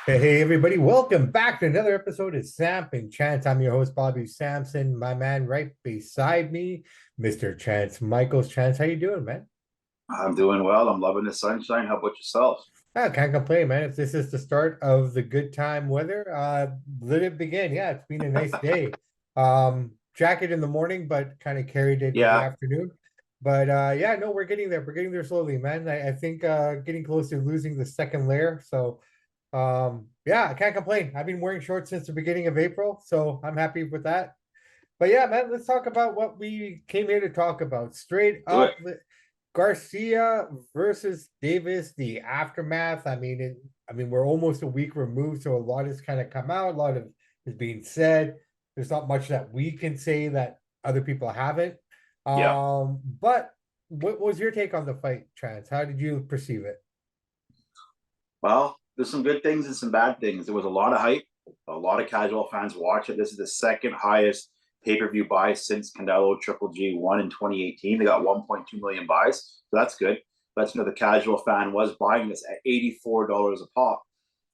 Hey, everybody, welcome back to another episode of Samp&Chance. I'm your host, Bobby Sampson. My man right beside me, Mr. Chance, Michael's Chance. How you doing, man? I'm doing well. I'm loving the sunshine. How about yourself? I can't complain, man. If this is the start of the good time weather, let it begin. Yeah, it's been a nice day. Jacket in the morning, but kind of carried it in the Yeah, afternoon. But yeah, no, we're getting there. We're getting there slowly, man. I think getting close to losing the second layer. So yeah, I can't complain. I've been wearing shorts since the beginning of April, so I'm happy with that. But yeah, man, let's talk about what we came here to talk about. Straight do it. up, Garcia versus Davis, the aftermath. I mean, we're almost a week removed, so a lot has kind of come out. A lot of is being said. There's not much that we can say that other people haven't. Yeah. But what was your take on the fight, Trans? How did you perceive it? Well, there's some good things and some bad things. There was a lot of hype. A lot of casual fans watch it. This is the second highest pay-per-view buy since Canelo Triple G won in 2018. They got 1.2 million buys, so that's good. But the casual fan was buying this at $84 a pop,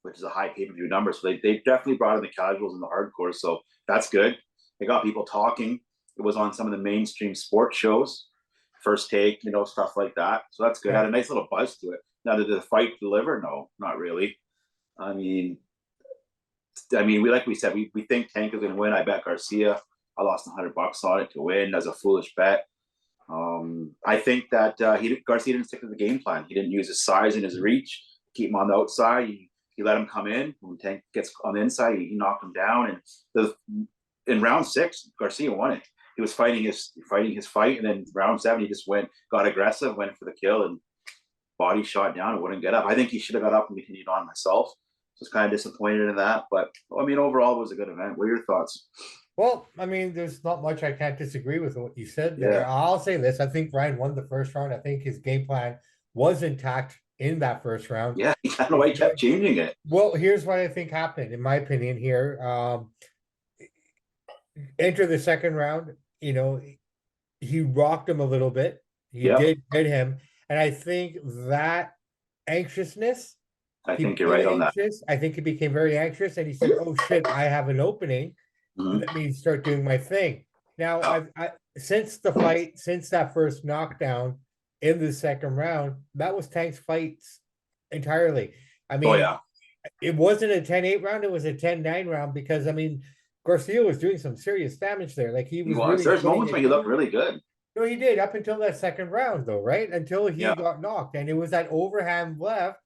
which is a high pay-per-view number. So they definitely brought in the casuals and the hardcore. So that's good. They got people talking. It was on some of the mainstream sports shows, First Take, stuff like that. So that's good. Had Yeah. a nice little buzz to it. Now, did the fight deliver? No, not really. I mean, we said, we think Tank is going to win. I bet Garcia. I lost $100 on it to win as a foolish bet. I think that Garcia didn't stick to the game plan. He didn't use his size and his reach, keep him on the outside. He let him come in. When Tank gets on the inside, he knocked him down. And in round six, Garcia won it. He was fighting his fight, and then round seven, he just got aggressive, went for the kill, and body shot down and wouldn't get up. I think he should have got up and continued on myself. Just kind of disappointed in that, but I mean, overall, it was a good event. What are your thoughts? Well, I mean, there's not much I can't disagree with what you said there. Yeah, I'll say this. I think Ryan won the first round. I think his game plan was intact in that first round. yeah. I don't know If why he you, kept changing it. well, here's what I think happened, in my opinion, here. Enter the second round, he rocked him a little bit. He Yep, did hit him. And I think that anxiousness, I he think you're became right on that. anxious. I think he became very anxious and he said, "Oh shit, I have an opening. Let Mm-hmm. me start doing my thing." Now, Yeah. since the fight, since that first knockdown in the second round, that was Tank's fights entirely. I Oh mean, yeah, it wasn't a 10-8 round, it was a 10-9 round because I mean, Garcia was doing some serious damage there. Like he he was was. really There's putting moments it when he looked in. really good. No, he did up until that second round, though, right? Until he Yeah, got knocked, and it was that overhand left.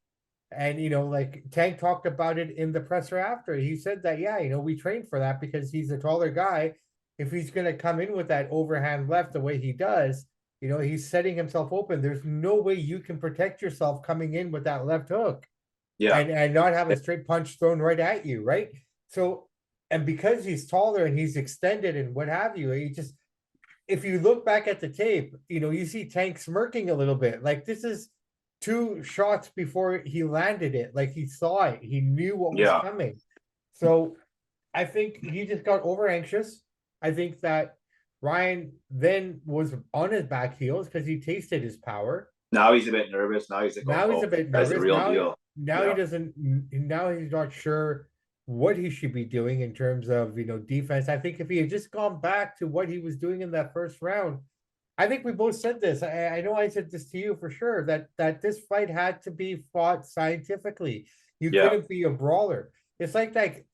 And like Tank talked about it in the presser after. He said that, yeah, we trained for that because he's a taller guy. If he's gonna come in with that overhand left the way he does, he's setting himself open. There's no way you can protect yourself coming in with that left hook yeah. and not have a straight punch thrown right at you, right? So, and because he's taller and he's extended and what have you, he just if you look back at the tape, you see Tank smirking a little bit. Like this is two shots before he landed it. Like he saw it, he knew what was Yeah. coming. So I think he just got over anxious. I think that Ryan then was on his back heels because he tasted his power. Now he's a bit nervous. Now he's like, oh, Now he's a oh, bit that's the nervous. real Now, deal. now he Yeah. doesn't. Now he's not sure what he should be doing in terms of defense. I think if he had just gone back to what he was doing in that first round, I think we both said this. I know I said this to you for sure that this fight had to be fought scientifically. You Yeah. couldn't be a brawler. It's like that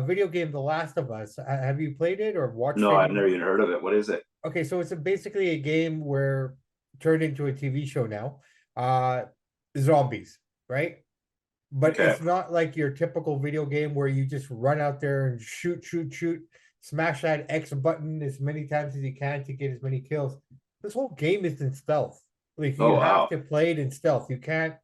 video game, The Last of Us. Have you played it or watched No, I've any? never even heard of it. What is it? Okay, so it's basically a game where turned into a TV show now. Uh, zombies, right? But Okay. it's not like your typical video game where you just run out there and shoot, shoot, shoot, smash that X button as many times as you can to get as many kills. This whole game is in stealth. Like Oh you have wow. to play it in stealth. You can't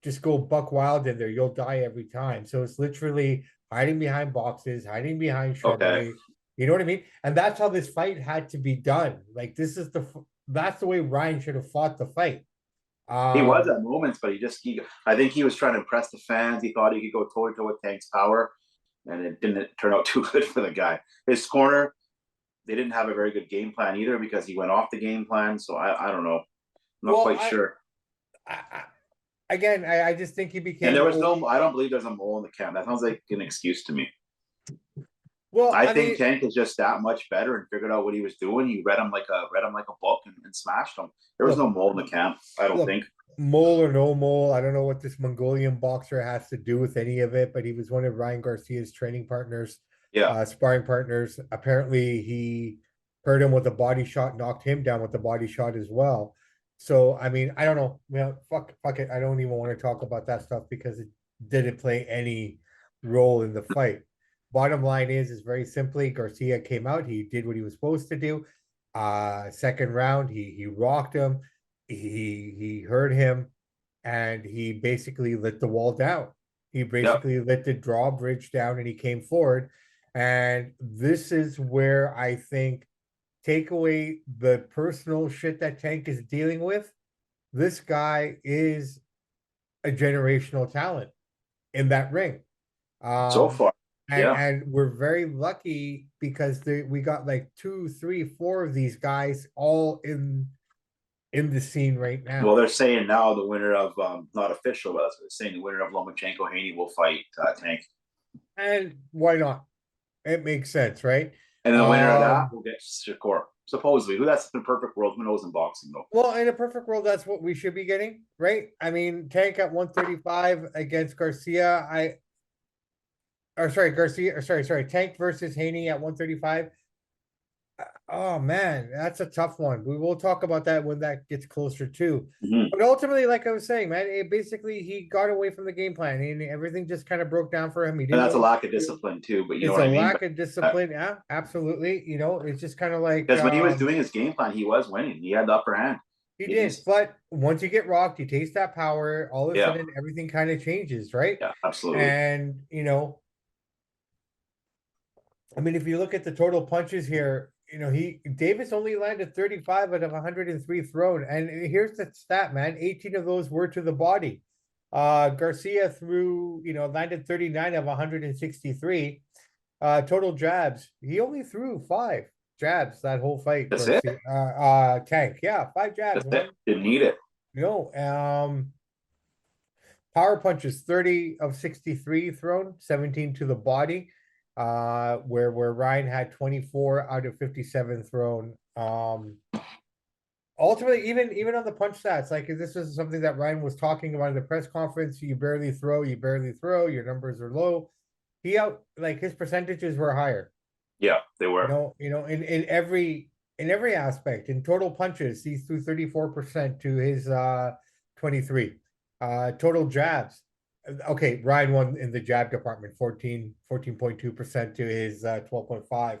just go buck wild in there. You'll die every time. So it's literally hiding behind boxes, hiding behind Okay. shrubbery. You know what I mean? And that's how this fight had to be done. Like that's the way Ryan should have fought the fight. He was Um, at moments, but I think he was trying to impress the fans. He thought he could go toe to toe with Tank's power, and it didn't turn out too good for the guy. His corner, they didn't have a very good game plan either because he went off the game plan. So I don't know. I'm not well, quite sure. I again, I just think he And became there was over. no, I don't believe there's a mole in the camp. That sounds like an excuse to me. Well, I I think mean, Tank is just that much better and figured out what he was doing. He read him like a book and smashed him. There was no look, mole in the camp, I don't look, think. mole or no mole, I don't know what this Mongolian boxer has to do with any of it, but he was one of Ryan Garcia's training partners, Yeah. sparring partners. Apparently, he hurt him with a body shot, knocked him down with a body shot as well. So, I mean, I don't know. Well, fuck it. I don't even want to talk about that stuff because it didn't play any role in the fight. Bottom line is very simply, Garcia came out. He did what he was supposed to do. Second round, he rocked him. He hurt him, and he basically let the wall down. He Yep. basically let the drawbridge down, and he came forward. And this is where I think, take away the personal shit that Tank is dealing with, this guy is a generational talent in that ring. So Um, far. and Yeah. and we're very lucky because we got like two, three, four of these guys all in the scene right Well, now. they're saying now the winner of not official, but that's what they're saying. The winner of Lomachenko Haney will fight Tank, And why not? It makes sense, right? and then the winner of that Um, will get Shakur. Supposedly, who that's the perfect world. Who knows in boxing though? well, in a perfect world, that's what we should be getting, right? I mean, Tank at 135 against Garcia. Or sorry, Garcia, or sorry, Tank versus Haney at 135. Oh man, that's a tough one. We will talk about that when that gets closer too. Mm-hmm. But ultimately, like I was saying, man, it basically he got away from the game plan and everything just kind of broke down for him. He And didn't that's know a what lack of to do. discipline too. But you know It's what a I mean. lack of discipline. Yeah, absolutely. It's just kind of like Because when he was doing his game plan, he was winning. He had the upper hand. he He did. just, But once you get rocked, you taste that power, all of a yeah, sudden everything kind of changes, right? yeah, absolutely. And I mean, if you look at the total punches here, he Davis only landed 35 out of 103 thrown. And here's the stat, man. 18 of those were to the body. Garcia threw, landed 39 of 163. Total jabs. He only threw 5 jabs that whole fight, That's it. Garcia. Tank. Yeah, 5 jabs, That's it. man. Didn't need it. No, power punches 30 of 63 thrown, 17 to the body. Where Ryan had 24 out of 57 thrown. Ultimately, even on the punch stats, like this is something that Ryan was talking about in the press conference. You barely throw, your numbers are low. Like his percentages were higher. Yeah, they were. In every aspect, in total punches, he threw 34% to his 23. Total jabs. Okay, Ryan won in the jab department, 14.2% to his 12.5.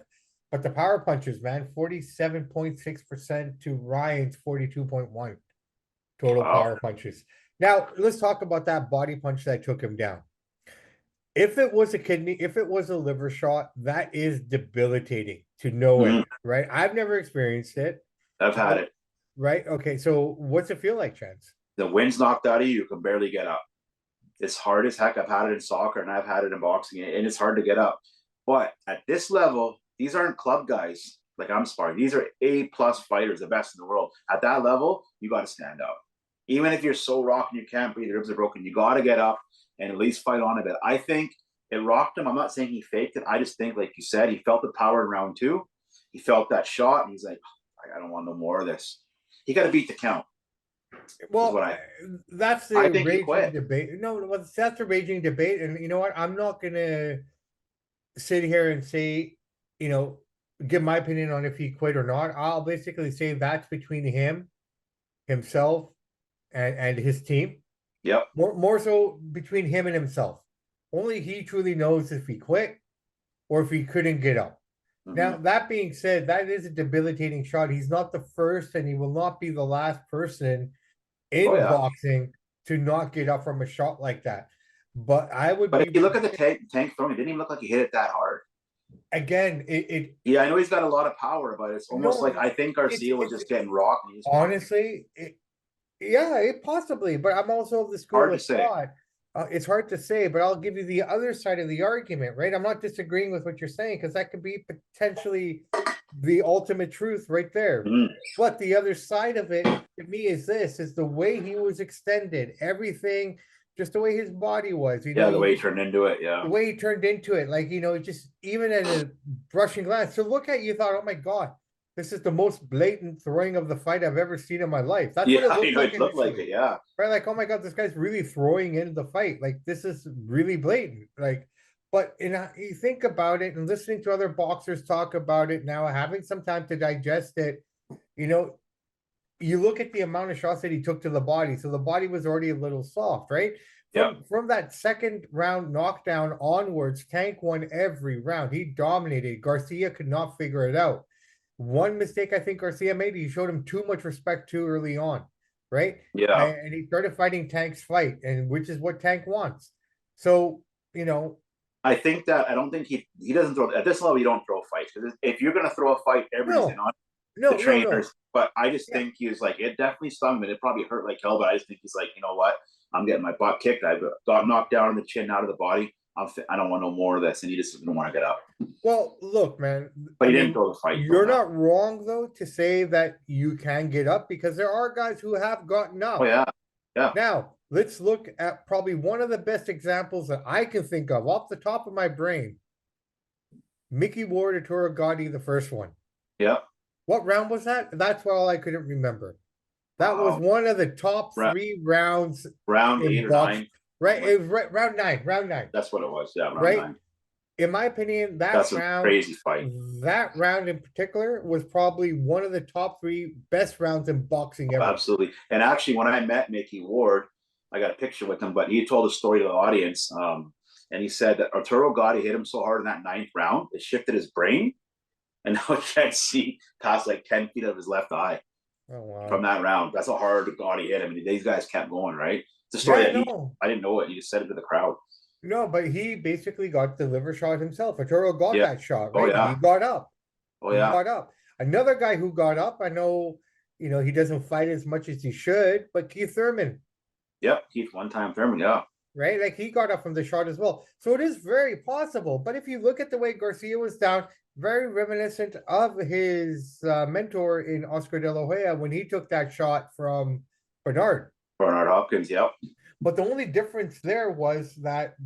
But the power punches, man, 47.6% to Ryan's 42.1 total Wow. power punches. Now, let's talk about that body punch that took him down. If it was a kidney, if it was a liver shot, that is debilitating to no Mm-hmm. end, right? I've never experienced it. I've had it. Right? Okay, so what's it feel like, Chance? The wind's knocked out of you, you can barely get up. It's hard as heck. I've had it in soccer and I've had it in boxing, and it's hard to get up. But at this level, these aren't club guys like I'm sparring. These are A+ fighters, the best in the world. At that level, you got to stand up. Even if you're so rocked and you can't breathe, your ribs are broken, you got to get up and at least fight on a bit. I think it rocked him. I'm not saying he faked it. I just think, like you said, he felt the power in round 2. He felt that shot, and he's like, I don't want no more of this. He got to beat the count. Well, that's I the think he raging quit. debate. No, that's the raging debate. And you know what? I'm not gonna sit here and say, you know, give my opinion on if he quit or not. I'll basically say that's between himself, and his team. Yep. More so between him and himself. Only he truly knows if he quit or if he couldn't get up. Mm-hmm. Now, that being said, that is a debilitating shot. He's not the first, and he will not be the last person in boxing to not get up from a shot like that. But I would But be if you look at the tank throwing, it didn't even look like he hit it that hard. again. Yeah, I know he's got a lot of power, but it's almost like I think Garcia was just getting rocked. And Honestly, yeah, it possibly. But I'm also of the school hard to of say. thought. It's hard to say, but I'll give you the other side of the argument, right? I'm not disagreeing with what you're saying because that could be potentially the ultimate truth right there. Mhm. But the other side of it to me is this: is the way he was extended, everything, just the way his body was. You know, Yeah, the way he turned into it. the Yeah. way he turned into it, like, you know, just even at a brushing glance to look at, you thought, oh my god, this is the most blatant throwing of the fight I've ever seen in my life. That's what Yeah, it looked like it looked like it. initially, Yeah. right? Like, oh my god, this guy's really throwing into the fight. Like, this is really blatant. Like, but you think about it and listening to other boxers talk about it now, having some time to digest it, you know, you look at the amount of shots that he took to the body. So the body was already a little soft, right? Yeah. From that second round knockdown onwards, Tank won every round. He dominated. Garcia could not figure it out. One mistake I think Garcia made, he showed him too much respect too early on, right? Yeah. And he started fighting Tank's fight, and which is what Tank wants. So, you know, I think that I don't think he doesn't throw at this level. You don't throw fights because if you're gonna throw a fight, everybody's in no, on the no. trainers. But I just Yeah. think he was like, it definitely stung him and it probably hurt like hell. But I just think he's like, you know what? I'm getting my butt kicked. I got knocked down in the chin, out of the body. I don't want no more of this, and he just didn't want to get up. Well, look, man. But I he didn't mean, throw the fight. you're not wrong though to say that you can get up because there are guys who have gotten up. Oh yeah, yeah. Now, let's look at probably one of the best examples that I can think of off the top of my brain. Mickey Ward, Arturo Gotti, the first one. Yeah. What round was that? That's all I couldn't remember. That was one of the top 3 rounds. Round 8 or 9. Right, it was round 9. Round 9. That's what it was. Yeah, round right? 9. In my opinion, that's a crazy fight. That round in particular was probably one of the top 3 best rounds in boxing ever. Absolutely. And actually, when I met Mickey Ward, I got a picture with him, but he told a story to the audience. And he said that Arturo Gotti hit him so hard in that 9th round, it shifted his brain. And now he can't see past like 10 feet of his left eye. Oh, wow. From that round. That's how hard Gotti hit him. And these guys kept going, right? It's a story that I didn't know it. He just said it to the crowd. No, but he basically got the liver shot himself. Arturo got that shot, right? Oh, yeah. He got up. Oh, yeah. He got up. Another guy who got up, I know, you know, he doesn't fight as much as he should, but Keith Thurman. Yep, Keith one-time Thurman, yeah. Right? Like, he got up from the shot as well. So it is very possible. But if you look at the way Garcia was down, very reminiscent of his mentor in Oscar De La Hoya when he took that shot from Bernard Hopkins, yep. But the only difference there was that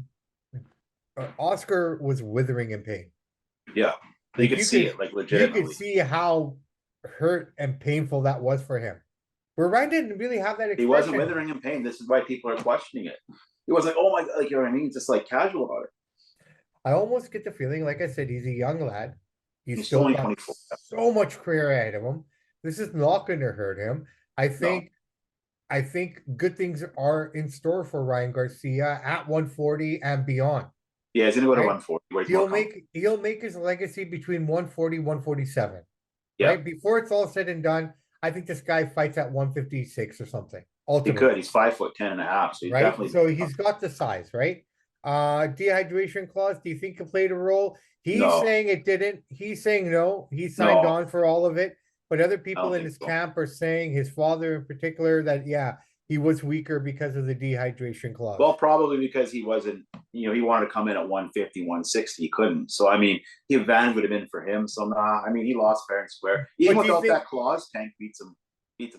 Oscar was withering in pain. Yeah, you could see it, like, legitimately. You could see how hurt and painful that was for him. Where Ryan didn't really have that expression. He wasn't withering in pain. This is why people are questioning it. He was like, oh my God, like, you know what I mean? Just like casual about it. I almost get the feeling, like I said, he's a young lad. He's still only got 24. so much career ahead of him. This is not going to hurt him. I think good things are in store for Ryan Garcia at 140 and beyond. Yeah, he's gonna go to 140. He'll make his legacy between 140, 147. Yeah. Right? Before it's all said and done, I think this guy fights at 156 or something. Ultimately. He could. He's 5'10 and a half. So he's definitely. So he's got the size, right? Dehydration clause, do you think it played a role? He's saying it didn't. He's saying no. He signed on for all of it. But other people in his camp are saying, his father in particular, that he was weaker because of the dehydration clause. Well, probably because he wasn't, he wanted to come in at 150, 160. He couldn't. So, I mean, the advantage would have been for him. So, I mean, he lost fair and square. Even without that clause, Tank beats him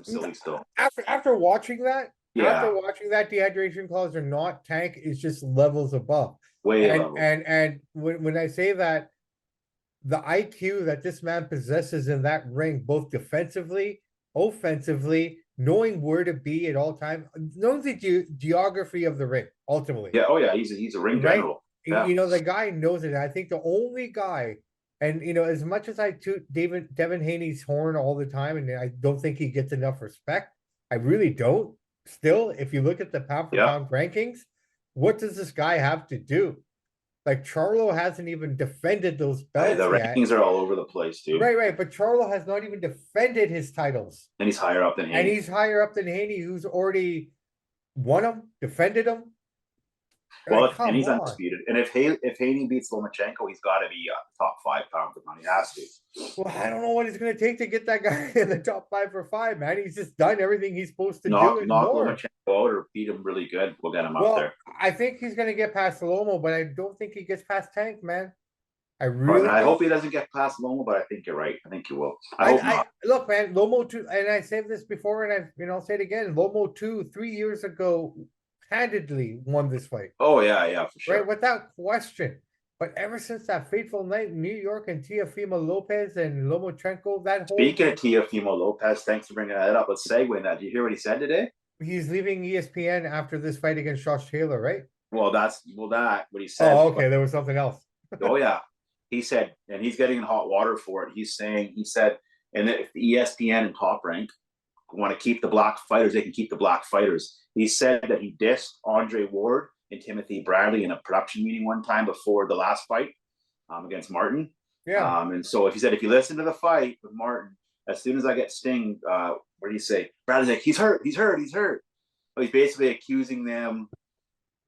silly still. After watching that, dehydration clause or not, Tank is just levels above. And when I say that, the IQ that this man possesses in that ring, both defensively, offensively, knowing where to be at all times, knowing the geography of the ring, ultimately. Yeah, he's a ring general. Yeah. The guy knows it. I think the only guy, and as much as I toot Devin Haney's horn all the time, and I don't think he gets enough respect, I really don't. Still, if you look at the pound for pound rankings, what does this guy have to do? Like, Charlo hasn't even defended those belts The rankings are all over the place, too. Right. But Charlo has not even defended his titles. And he's higher up than Haney. Who's already won them, defended them. Well, and he's undisputed. And if Haney beats Lomachenko, he's got to be top 5 pound for pound. He has to. Well, I don't know what it's going to take to get that guy in the top 5 for 5, man. He's just done everything he's supposed to do. Knock Lomachenko out or beat him really good. We'll get him up there. I think he's going to get past Lomo, but I don't think he gets past Tank, man. I But really I do. hope he doesn't get past Lomo, but I think you're right. I think he will. I hope I not. look, man, Lomo two, and I said this before, and I'll say it again. Lomo two, 3 years ago, handedly won this fight, Oh yeah, yeah, for right, sure. without question. But ever since that fateful night in New York and Teofimo Lopez and Lomachenko, that whole Speaking of Teofimo Lopez, thanks for bringing that up. Let's segue in that. Did you hear what he said today? he's leaving ESPN after this fight against Josh Taylor, right? Well, that what he said. Oh, But okay, there was something else. oh yeah, he said, and he's getting in hot water for it. He said, and if the ESPN and Top Rank want to keep the black fighters, they can keep the black fighters. He said that he dissed Andre Ward and Timothy Bradley in a production meeting one time before the last fight against Martin. Yeah. And so if he said, if you listen to the fight with Martin, as soon as I get Sting, what do you say? Bradley's like, he's hurt. But he's basically accusing them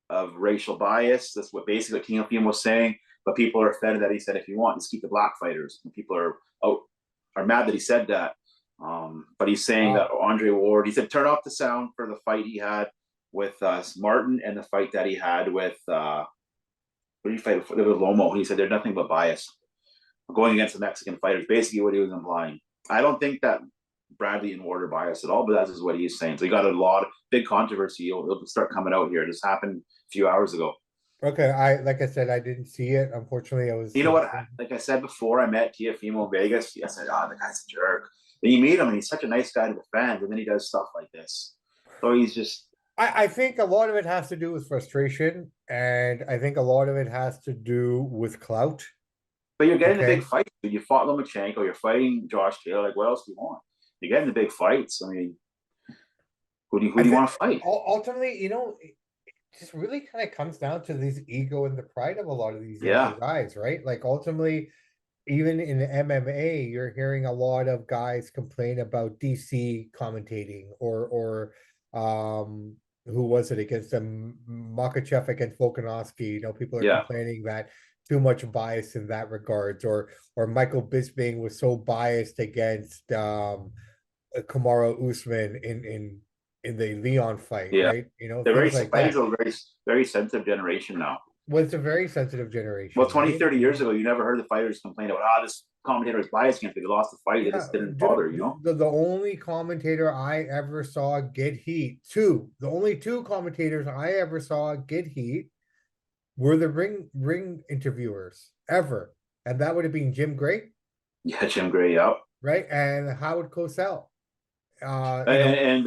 of racial bias. That's what basically Teofimo was saying. But people are offended that he said, if you want, just keep the black fighters. And people are mad that he said that. But he's saying that Andre Ward, he said, turn off the sound for the fight he had with Martin and the fight that he had with what did he fight with Lomo? He said they're nothing but bias going against the Mexican fighters. Basically, what he was implying. I don't think that Bradley and Ward are biased at all, but that's just what he's saying. So he got a lot of big controversy. It'll start coming out here. This happened a few hours ago. Okay, like I said, I didn't see it. Unfortunately, I was. You know what? Like I said before, I met Teofimo in Vegas. I said, "Oh, the guy's a jerk." Then you meet him, and he's such a nice guy to the fans, and then he does stuff like this. So he's just. I think a lot of it has to do with frustration, and I think a lot of it has to do with clout. But you're getting the big Okay. fights. You fought Lomachenko. You're fighting Josh Taylor. Like, what else do you want? You're getting the big fights. I mean, who do you want to fight? Ultimately, it just really kind of comes down to this ego and the pride of a lot of these Yeah, younger guys, right? Like ultimately, even in MMA, you're hearing a lot of guys complain about DC commentating or who was it against them, Makachev against Volkanovski. People are yeah, complaining that too much bias in that regards, or Michael Bisping was so biased against Kamaru Usman in the Leon fight, yeah. right? They're very Things like fighters that. are a very sensitive generation now. Was a very sensitive Well, generation, 20, right? 30 years ago, you never heard the fighters complain about, this commentator is biased against me. They lost the fight. They Yeah, just didn't dude, bother. the only commentator I ever saw get heat, the only two commentators I ever saw get heat were the ring interviewers ever. And that would have been Jim Gray, Yeah, Jim Gray out. right? And Howard Cosell. And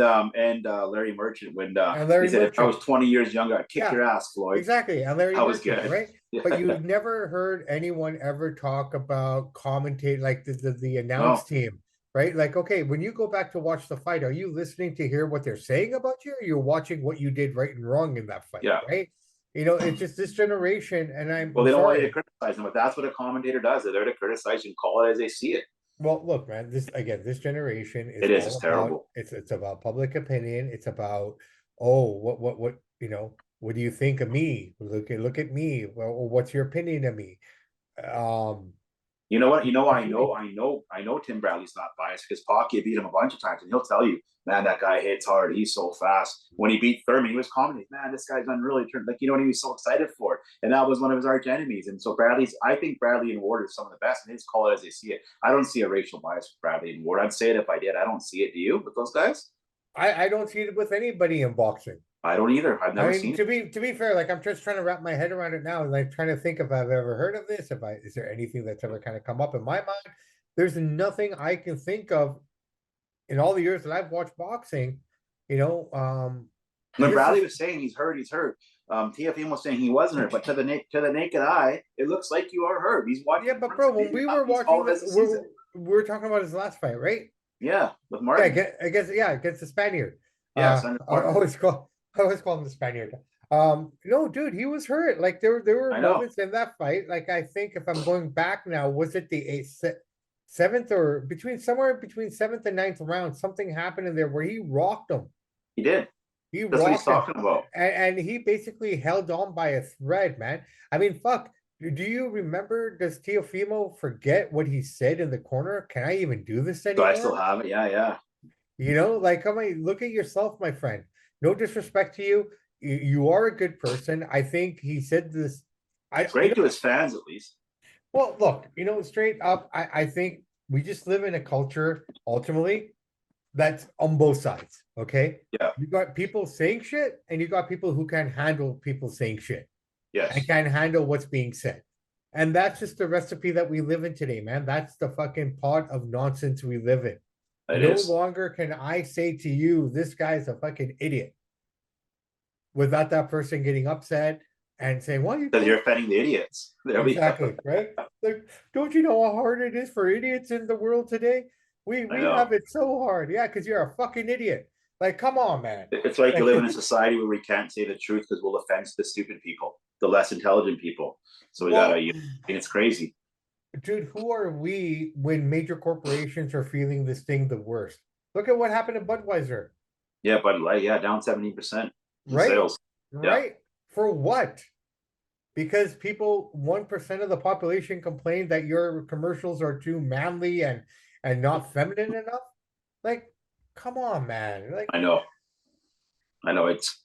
Larry Merchant when And he Larry said, if I was Merchant. 20 years younger, I'd kick Yeah, your ass, Floyd. exactly. And Larry That was Merchant, good. right? But Yeah. you never heard anyone ever talk about commentate like the announce No. team, right? Like, okay, when you go back to watch the fight, are you listening to hear what they're saying about you, or you're watching what you did right and wrong in that fight, Yeah. right? It's just this generation, and Well, I'm they don't want you to sorry. criticize them, but that's what a commentator does. They're there to criticize you and call it as they see it. Well, look, man, this generation is It is. all It's about terrible. it's about public opinion. It's about, oh, what do you think of me? Look at me. Well, what's your opinion of me? Um, You know what? it's really, I know Tim Bradley's not biased because Pocky beat him a bunch of times, and he'll tell you, man, that guy hits hard. He's so fast. When he beat Thurman, he was commenting, man, this guy's unreally turned. Like, he was so excited for it. And that was one of his arch enemies. And so I think Bradley and Ward are some of the best, and they just call it as they see it. I don't see a racial bias with Bradley and Ward. I'd say it if I did. I don't see it. Do you with those guys? I don't see it with anybody in boxing. I don't either. I've I never mean, seen it. to be fair, like I'm just trying to wrap my head around it now, and like trying to think if I've ever heard of this. Is there anything that's ever kind of come up in my mind? There's nothing I can think of in all the years that I've watched boxing. You know, and When this Bradley is was saying he's hurt, he's hurt. TFM was saying he wasn't hurt, but to the naked eye, it looks like you are hurt. He's watching. yeah, but bro, when we were He's watching called as a season. we were talking about his last fight, right? Yeah, with Yeah, Martin. against the Spaniard. Yeah, I always call him the Spaniard. No, dude, he was hurt. Like there were I know. moments in that fight. Like I think if I'm going back now, was it the seventh or somewhere between seventh and ninth round? Something happened in there where he rocked him. He did. He That's what he's rocked him, talking about. and he basically held on by a thread, man. I mean, fuck. Do you remember? Does Teofimo forget what he said in the corner? Can I even do this Do I still anymore? have it? Yeah, yeah. Like, come on, look at yourself, my friend. No disrespect to you. You are a good person. I think he said this. I Great to his fans, at least. Well, look, straight up, I think we just live in a culture ultimately that's on both sides. Okay. Yeah. You got people saying shit and you got people who can't handle people saying shit and Yes, can't handle what's being said. And that's just the recipe that we live in today, man. That's the fucking pot of nonsense we live in. it No is. longer can I say to you, this guy's a fucking idiot without that person getting upset and saying, "Why you Because doing?" you're offending the idiots. There we go. Exactly, right? Like, don't you know how hard it is for idiots in the world today? I We know. have it so hard. Yeah, because you're a fucking idiot. Like, come on, man. It's like you Like, live in a society where we can't say the truth because we'll offend the stupid people, the less intelligent people. So we gotta, well, and it's crazy. dude, who are we when major corporations are feeling this thing the worst? Look at what happened to Budweiser, Yeah, but like, yeah, down 17% in right? sales. Yeah, Right? For what? Because people, 1% of the population complained that your commercials are too manly and not feminine enough. Like, come on, man. Like, I know. I know. It's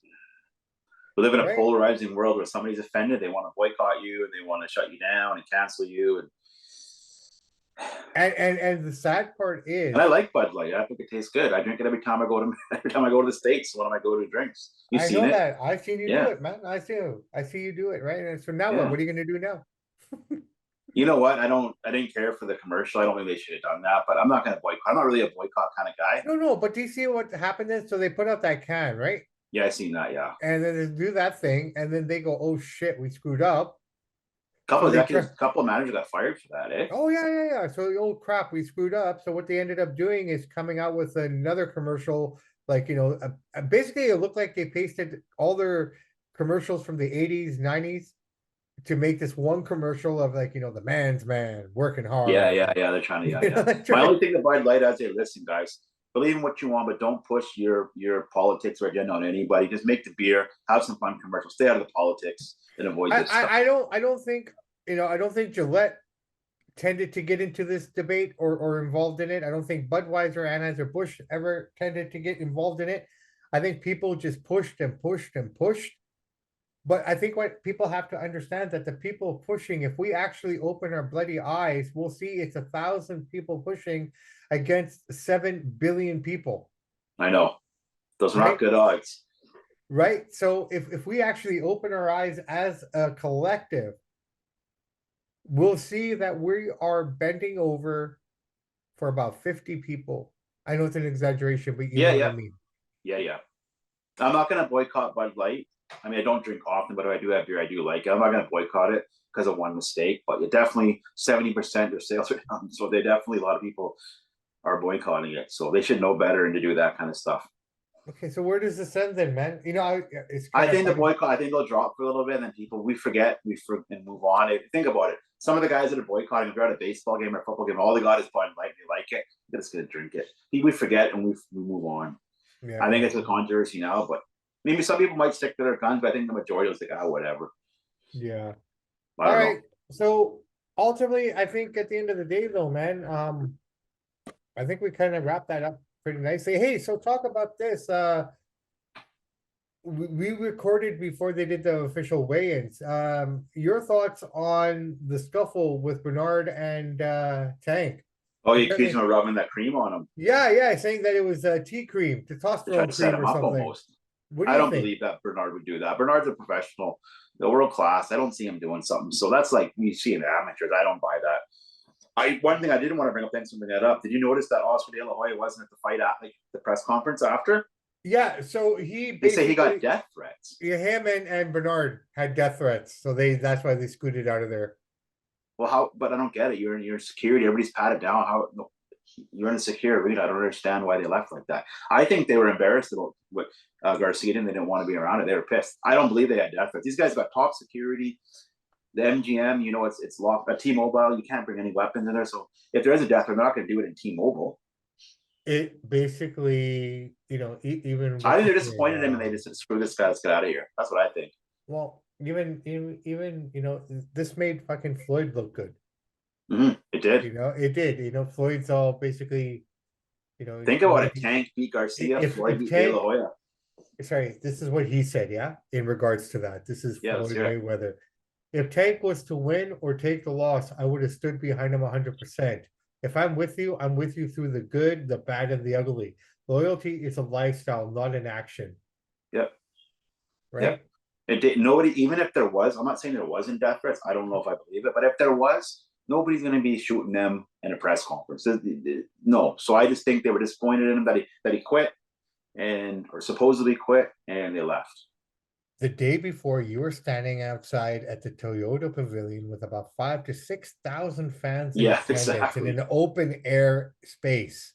we live in a right? polarizing world where somebody's offended, they want to boycott you and they want to shut you down and cancel you. And the sad part And I is, like Bud Light. I think it tastes good. I drink it every time I go to every time I go to the States. One of my go-to drinks. You've I seen know it, that I've seen you do yeah, it, man. I see you do it, right? And so now what? yeah. What are you gonna do now? You know what? I didn't care for the commercial. I don't think they should have done that. But I'm not going to boycott. I'm not really a boycott kind of guy. No, no, but do you see what happened is? So they put out that can, right? Yeah, I seen that. Yeah, And then they do that thing, and then they go, "Oh shit, we screwed up." a couple So of they try. executives, a couple of managers got fired for that. Eh? Oh yeah, yeah, yeah. So oh crap, we screwed up. So what they ended up doing is coming out with another commercial, like basically it looked like they pasted all their commercials from the 80s, 90s to make this one commercial of like, the man's man working Yeah, hard. yeah, yeah. They're trying to. Yeah, yeah. Like, My right? only thing that Bud Light, I say, listen, guys, believe in what you want, but don't push your politics or agenda on anybody. Just make the beer, have some fun commercials, stay out of the politics, and avoid this stuff. I don't think Gillette tended to get into this debate or involved in it. I don't think Budweiser, Anheuser-Busch ever tended to get involved in it. I think people just pushed and pushed and pushed. But I think what people have to understand that the people pushing, if we actually open our bloody eyes, we'll see it's 1,000 people pushing against 7 billion people, I know those are not right? good odds. Right. So if we actually open our eyes as a collective, we'll see that we are bending over for about 50 people. I know it's an exaggeration, but you Yeah, know what I yeah, mean. yeah, yeah. I'm not going to boycott Bud Light. I mean, I don't drink often, but if I do have beer, I do like it. I'm not going to boycott it because of one mistake, but it definitely 70% of sales are down. So they definitely a lot of people are boycotting it. So they should know better and to do that kind of stuff. Okay, so where does this end then, man? It's I kind of think the funny. boycott, I think they'll drop for a little bit, and then people and move on. Think about it. Some of the guys that are boycotting, if you're at a baseball game or a football game, all they got is Bud Light. They like it. They're just gonna drink it. We forget and we move on. Yeah, I think yeah, it's a controversy now, but maybe some people might stick to their guns. But I think the majority was like, whatever. yeah. I All don't right. know. So ultimately, I think at the end of the day, though, man, I think we kind of wrapped that up pretty nicely. Hey, so talk about this. We recorded before they did the official weigh-ins. Your thoughts on the scuffle with Bernard and Tank? Oh, you accuse Apparently, him of rubbing that cream on him yeah, yeah, saying that it was tea cream, to try testosterone to set cream him or up something. almost. What do I you don't think? believe that Bernard would do that. Bernard's a professional, the world class. I don't see him doing something. So that's like you see in the amateurs. I don't buy that. One thing I didn't want to bring up, thanks for bringing that up. Did you notice that Oscar De La Hoya wasn't at the fight at like the press conference after? Yeah, so he They say he got basically, death threats. yeah, him and Bernard had death threats, so that's why they scooted out of there. Well, how? But I don't get it. You're in your security. Everybody's patted down. How? No, you're in a secure arena. I don't understand why they left like that. I think they were embarrassed about what Garcia did. And they didn't want to be around it. They were pissed. I don't believe they had death threats. These guys got top security. The MGM, it's locked. At T-Mobile, you can't bring any weapons in there. So if there is a death threat, they're not going to do it in T-Mobile. It basically, even I what's think his they're name? disappointed in him and they just said, screw this guy, let's get out of here. That's what I think. Well, even this made fucking Floyd look good. It did. It did. Floyd's all basically, Think about it. Tank beat Garcia, Floyd if beat De La Tank, Hoya. sorry, this is what he said, yeah, in regards to that. This is Yeah, let's Floyd hear it. Mayweather. If Tank was to win or take the loss, I would have stood behind him 100%. If I'm with you, I'm with you through the good, the bad, and the ugly. Loyalty is a lifestyle, not an action, Yep. right? Yep. It did nobody, even if there was, I'm not saying there wasn't death threats. I don't know if I believe it, but if there was, nobody's going to be shooting them in a press conference. No. So I just think they were disappointed in him that he quit and or supposedly quit and they left. The day before, you were standing outside at the Toyota Pavilion with about 5 to 6,000 fans in Yeah, attendance in exactly. an open air space.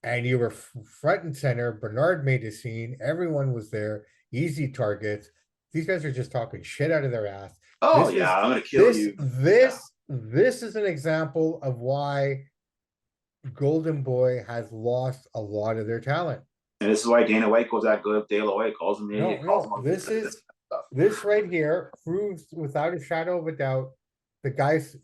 And you were front and center. Bernard made a scene. Everyone was there. Easy targets. These guys are just talking shit out of their ass. Oh This yeah, is I'm gonna kill this you. Yeah. this this is an example of why Golden Boy has lost a lot of their talent. And this is why Dana White goes that good. De La White calls him an No, idiot, calls him no, all this this is stuff. this right here proves without a shadow of a doubt the guys,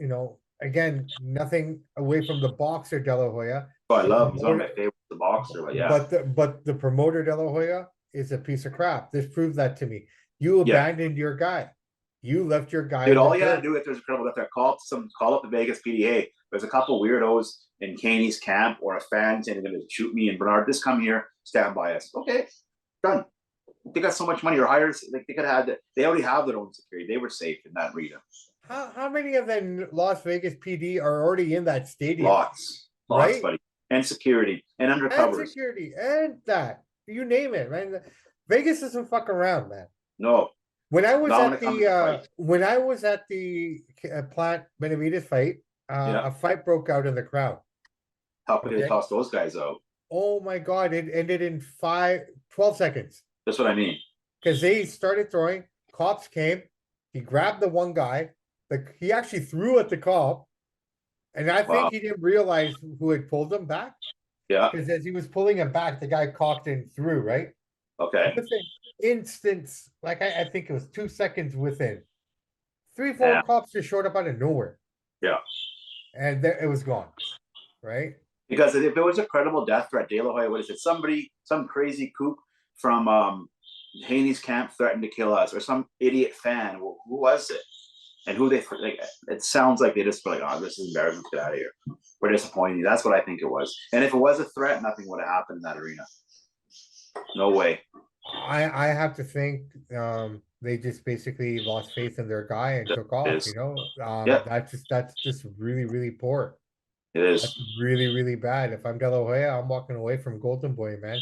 again, nothing away from the boxer De La Hoya. Oh, I The love him. He's one of my promoter, favorites, the boxer, but yeah. but the promoter De La Hoya is a piece of crap. This proves that to me. You Yeah. abandoned your guy. You left your guy Dude, in the all you gotta dirt. do if there's a credible death threat, call up the Vegas PDA. There's a couple weirdos in Caney's camp or a fan saying they're gonna shoot me and Bernard, just come here, stand by us. Okay, done. They got so much money or hires, like they could have had they already have their own security. They were safe in that arena. How many of them Las Vegas PD are already in that stadium? Lots, Right? buddy. And security and And undercovers. security and that. You name it, man. Vegas doesn't fuck around, man. No, When I was not when at it comes to fight. Plant Benavides fight, Yeah. a fight broke out in the crowd. How could they Okay. toss those guys out? Oh my God, it ended in 12 seconds. That's what I mean. Because they started throwing, cops came, he grabbed the one guy, he actually threw at the cop, and I think Wow. he didn't realize who had pulled him back. Yeah. Because as he was pulling him back, the guy cocked and threw, right? Okay. Within instance, like I think it was 2 seconds within. 3, 4 Yeah. cops just showed up out of nowhere. Yeah. And there, it was gone. Right? Because if it was a credible death threat, De La Hoya would have said some crazy kook from Haney's camp threatened to kill us, or some idiot fan. Well, who was it? And who they like? It sounds like they just were like, "Oh, this is embarrassing. Get out of here. We're disappointed." That's what I think it was. And if it was a threat, nothing would have happened in that arena. No way. I have to think they just basically lost faith in their guy and took off, Yeah. That's just really, really poor. It is. That's really, really bad. If I'm De La Hoya, I'm walking away from Golden Boy, man.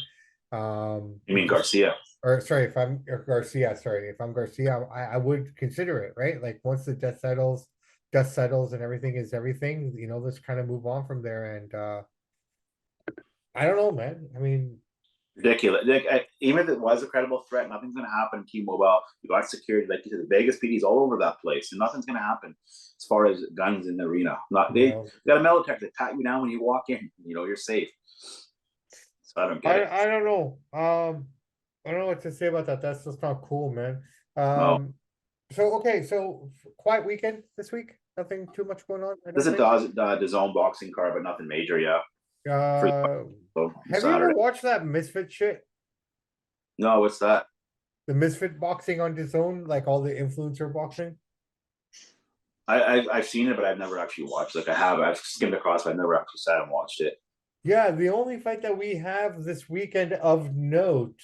You mean Garcia? Or sorry, if I'm Garcia, sorry, if I'm Garcia, I would consider it, right? Like once the dust settles and everything is everything, let's kind of move on from there. And I don't know, man. I mean, ridiculous. Like, even if it was a credible threat, nothing's going to happen. T-Mobile, you got security, like you said, the Vegas PD's all over that place, and nothing's going to happen as far as guns in the arena. They got a metal detector. They pat you down when you walk in. You're safe. So I don't get it. I don't know. I don't know what to say about that. That's just not cool, man. No. So okay, so quiet weekend this week. Nothing too much going on. This is a DAZN boxing card, but nothing major. Yeah. Have you ever watched that Misfit shit? No, what's that? The Misfit boxing on DAZN, like all the influencer boxing. I've seen it, but I've never actually watched. Like I've skimmed across, but I've never actually sat and watched it. Yeah, the only fight that we have this weekend of note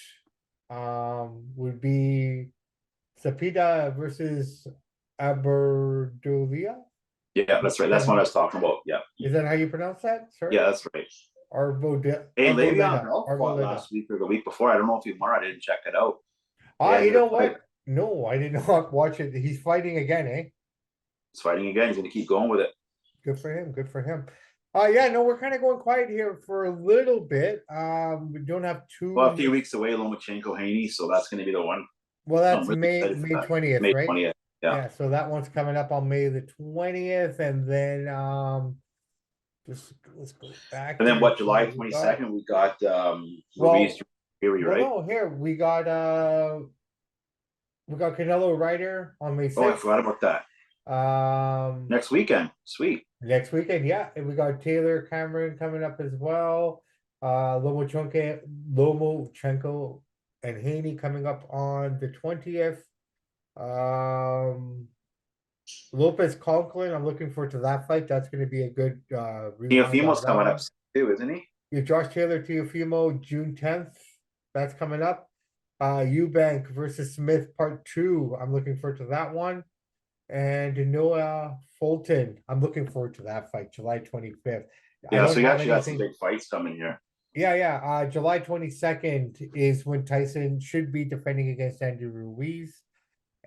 would be Sapida versus Aberdolia. Yeah, that's right. That's what I was talking about. Yeah. Is that how you pronounce that? Sorry. Yeah, that's right. Hey, Le'Veon Bell fought last week or the week before. I don't know if you were. I didn't check it out. You know what? No, I did not watch it. He's fighting again, eh? He's fighting again. He's going to keep going with it. Good for him. Good for him. Yeah, no, we're kind of going quiet here for a little bit. We don't have too. Well, a few weeks away, Lomachenko Haney, so that's going to be the one. Well, that's May 20th, May right? 20th. Yeah. So that one's coming up on May the 20th, and then let's go back. And then what? July 22nd, we got Ruiz Fury, right? No, here we got Canelo Ryder on May 6th. Oh, I forgot about that. Next weekend, sweet. Next weekend, yeah. And we got Taylor Cameron coming up as well. Lomachenko and Haney coming up on the 20th. Lopez Conklin, I'm looking forward to that fight. That's gonna be a good rewind on Teofimo's that coming up one. too, isn't he? You have Josh Taylor Teofimo, June 10th. That's coming up. Eubank versus Smith part 2. I'm looking forward to that one. And Noah Fulton. I'm looking forward to that fight, July 25th. I Yeah, don't so you have actually got some anything. big fights coming here. Yeah. July 22nd is when Tyson should be defending against Andy Ruiz.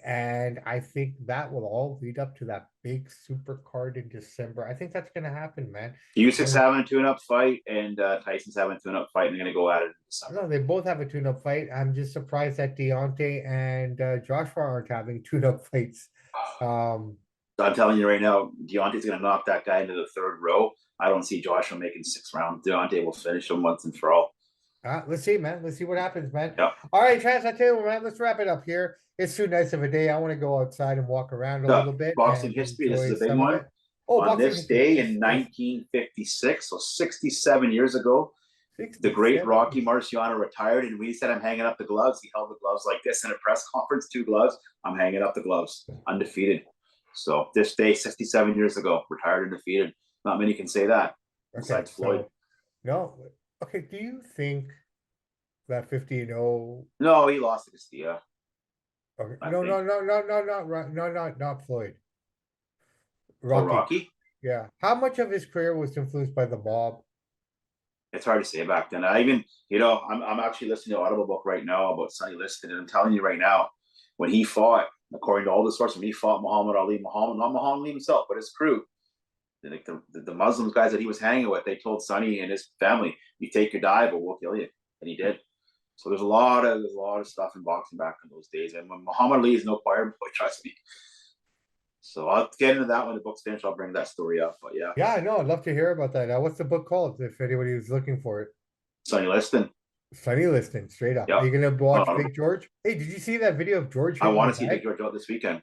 And I think that will all lead up to that big super card in December. I think that's gonna happen, man. Usyk's And having a tune-up fight, and Tyson's having a tune-up fight, and they're gonna go at it in December. no, they both have a tune-up fight. I'm just surprised that Deontay and Joshua aren't having tune-up fights. Um, So I'm telling you right now, Deontay's gonna knock that guy into the third row. I don't see Joshua making 6 rounds. Deontay will finish him once and for all. let's see, man. Let's see what happens, man. Yeah. All right, Chance, I tell you what, man, let's wrap it up here. It's too nice of a day. I want to go outside and walk around a The little bit boxing and history, this enjoy is a big some of one. it. Oh, On boxing this history. day Yes, in yes. 1956, so 67 years ago, the great 67. Rocky Marciano retired, and we said, I'm hanging up the gloves. He held the gloves like this in a press conference, 2 gloves. I'm hanging up the gloves, undefeated. So this day, 67 years ago, retired and defeated. Not many can say that, Okay, besides Floyd. so no. Okay, do you think that 50-0? No, he lost to Castilla. Okay. I No, think. not Floyd. Oh, Rocky. Rocky? Yeah. How much of his career was influenced by the mob? It's hard to say back then. I even, I'm actually listening to an Audible book right now about Sonny Liston, and I'm telling you right now, when he fought, according to all the sources, when he fought Muhammad Ali, not Muhammad Ali himself, but his crew, the Muslim guys that he was hanging with, they told Sonny and his family, "You take your dive, or we'll kill you," and he did. So there's a lot of stuff in boxing back in those days, and when Muhammad Ali is no choir boy, trust me. So I'll get into that when the book's finished. I'll bring that story up, but yeah, Yeah, I know. I'd love to hear about that. What's the book called if anybody was looking for it? Sonny Liston. Sunny Liston, straight up. Are Yeah, you gonna watch Big George? Hey, did you see that video of George I hitting want the to see Big bag? George out this weekend.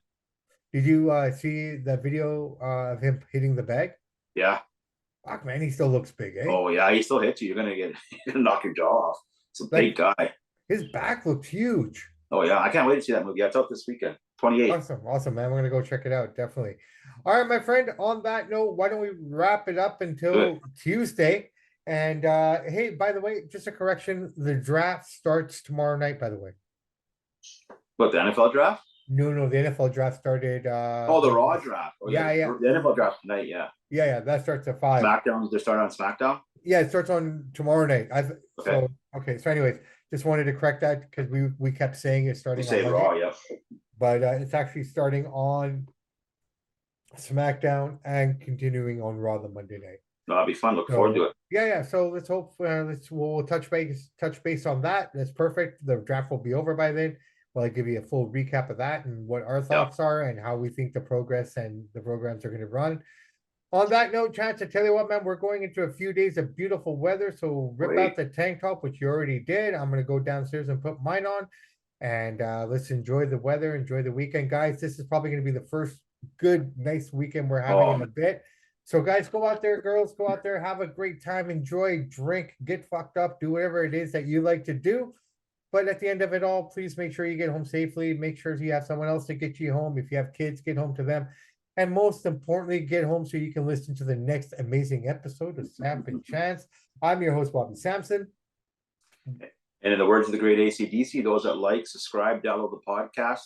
Did you see that video of him hitting the bag? Yeah. Fuck, man, he still looks big, eh? Oh yeah, he still hits you. You're gonna knock your jaw off. It's a big Like guy. his back looks huge. Oh yeah, I can't wait to see that movie. Yeah, it's out this weekend, 28th. Awesome, man. We're gonna go check it out, definitely. All right, my friend. On that note, why don't we wrap it up Good. until Tuesday? And hey, by the way, just a correction: the draft starts tomorrow night. By the way, But the NFL draft? no, the NFL draft started. Oh, the Raw draft. Oh Yeah, yeah, the NFL draft tonight. Yeah. yeah. That starts at 5. SmackDown. They're starting on SmackDown. Yeah, it starts on tomorrow night. Okay. So okay. So, anyways, just wanted to correct that because we kept saying it's You starting say on Raw, Monday, yeah. but it's actually starting on SmackDown and continuing on Raw the Monday night. No, that'd be fun. Look forward to So it. yeah. So let's hope we'll touch base on that. That's perfect. The draft will be over by then. Well, I give you a full recap of that and what our thoughts are and how we think the progress and the programs are going to run. On that note, Chance, I tell you what, man, we're going into a few days of beautiful weather. So rip out the tank top, which you already did. I'm going to go downstairs and put mine on. And let's enjoy the weather, enjoy the weekend, guys. This is probably going to be the first good, nice weekend we're having in a bit. So, guys, go out there, girls, go out there, have a great time, enjoy, drink, get fucked up, do whatever it is that you like to do. But at the end of it all, please make sure you get home safely. Make sure you have someone else to get you home. If you have kids, get home to them. And most importantly, get home so you can listen to the next amazing episode of Samp&Chance. I'm your host, Bobby Sampson. And in the words of the great AC/DC, those that like, subscribe, download the podcast,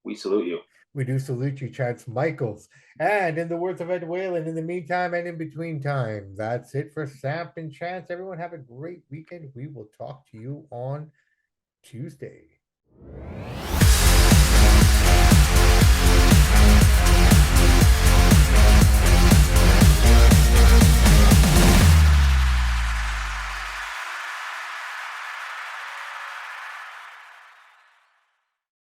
we salute you. We do salute you, Chance Michaels. And in the words of Ed Whalen, in the meantime and in between time, that's it for Samp&Chance. Everyone have a great weekend. We will talk to you on Tuesday.